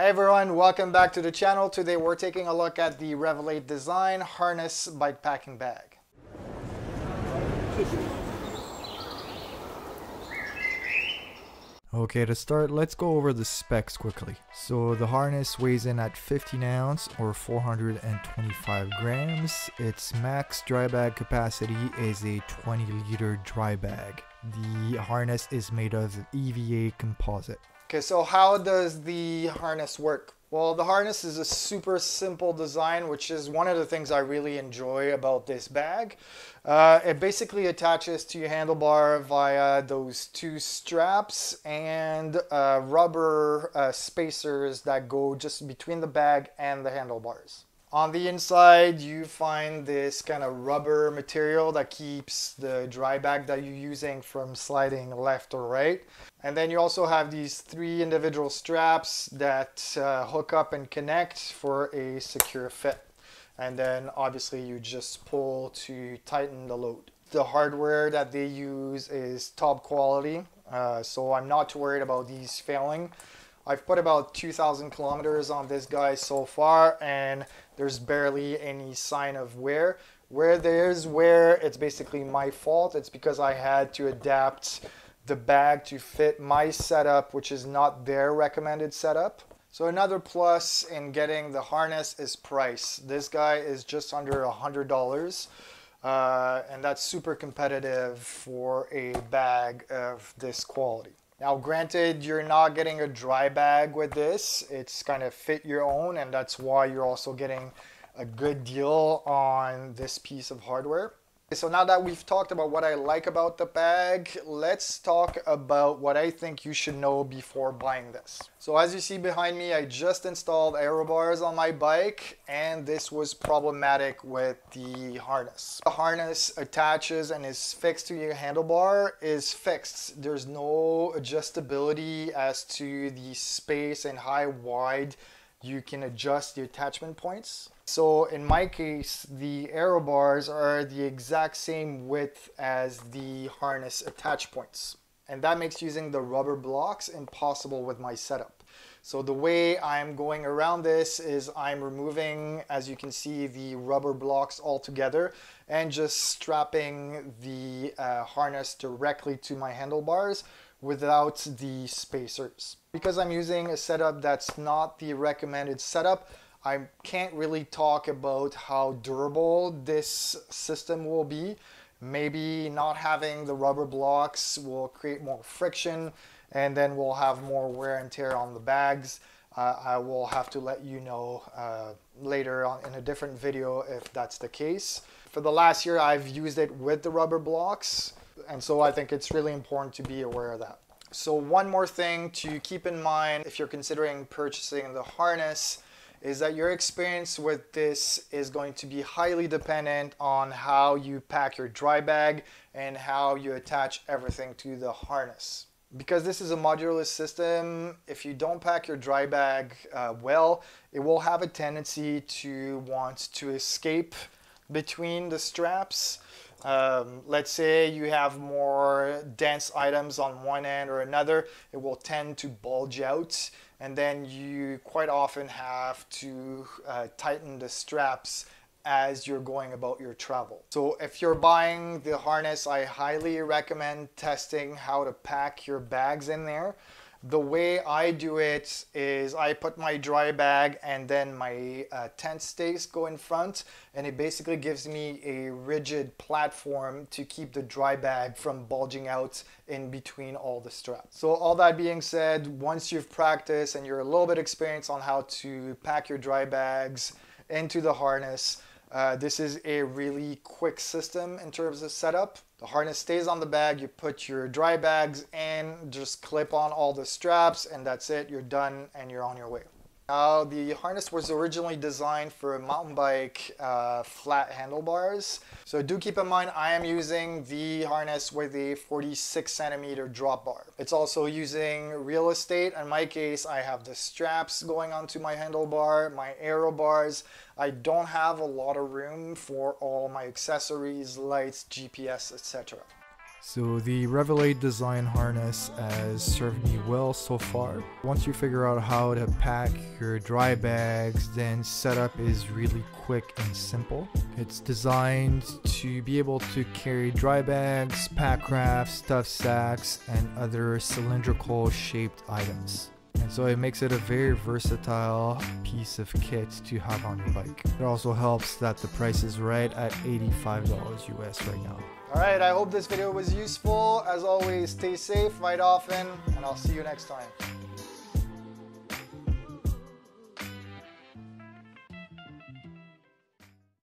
Hey everyone, welcome back to the channel. Today we're taking a look at the Revelate Design Harness Bikepacking Bag. Okay, to start, let's go over the specs quickly. So the harness weighs in at 15 ounce or 425 grams. Its max dry bag capacity is a 20-liter dry bag. The harness is made of EVA composite. Okay, so how does the harness work? Well, the harness is a super simple design, which is one of the things I really enjoy about this bag. It basically attaches to your handlebar via those two straps and rubber spacers that go just between the bag and the handlebars. On the inside, you find this kind of rubber material that keeps the dry bag that you're using from sliding left or right. And then you also have these three individual straps that hook up and connect for a secure fit. And then obviously you just pull to tighten the load. The hardware that they use is top quality, so I'm not too worried about these failing. I've put about 2,000 kilometers on this guy so far, and there's barely any sign of wear. Where there's wear, it's basically my fault. It's because I had to adapt the bag to fit my setup, which is not their recommended setup. So another plus in getting the harness is price. This guy is just under $100, and that's super competitive for a bag of this quality. Now, granted, you're not getting a dry bag with this. It's kind of fit your own, and that's why you're also getting a good deal on this piece of hardware. So now that we've talked about what I like about the bag, let's talk about what I think you should know before buying this. So as you see behind me, I just installed aero bars on my bike, and this was problematic with the harness. The harness attaches and is fixed to your handlebar is fixed. There's no adjustability as to the space and how wide you can adjust the attachment points. So in my case, the aero bars are the exact same width as the harness attach points. And that makes using the rubber blocks impossible with my setup. So the way I'm going around this is I'm removing, as you can see, the rubber blocks altogether and just strapping the harness directly to my handlebars without the spacers. Because I'm using a setup that's not the recommended setup, I can't really talk about how durable this system will be. Maybe not having the rubber blocks will create more friction, and then we'll have more wear and tear on the bags. I will have to let you know later on in a different video if that's the case. For the last year, I've used it with the rubber blocks, and so I think it's really important to be aware of that. So one more thing to keep in mind if you're considering purchasing the harness is that your experience with this is going to be highly dependent on how you pack your dry bag and how you attach everything to the harness. Because this is a modular system, if you don't pack your dry bag well, it will have a tendency to want to escape between the straps. Let's say you have more dense items on one end or another, it will tend to bulge out, and then you quite often have to tighten the straps as you're going about your travel. So if you're buying the harness, I highly recommend testing how to pack your bags in there. The way I do it is I put my dry bag and then my tent stakes go in front, and it basically gives me a rigid platform to keep the dry bag from bulging out in between all the straps. So all that being said, once you've practiced and you're a little bit experienced on how to pack your dry bags into the harness, this is a really quick system in terms of setup. The harness stays on the bag, you put your dry bags in, just clip on all the straps, and that's it, you're done and you're on your way. Now, the harness was originally designed for mountain bike flat handlebars. So do keep in mind, I am using the harness with a 46 centimeter drop bar. It's also using real estate. In my case, I have the straps going onto my handlebar, my aero bars. I don't have a lot of room for all my accessories, lights, GPS, etc. So the Revelate Design Harness has served me well so far. Once you figure out how to pack your dry bags, then setup is really quick and simple. It's designed to be able to carry dry bags, pack rafts, stuffed sacks, and other cylindrical shaped items. And so it makes it a very versatile piece of kit to have on your bike. It also helps that the price is right at $85 US right now. Alright, I hope this video was useful. As always, stay safe, ride often, and I'll see you next time.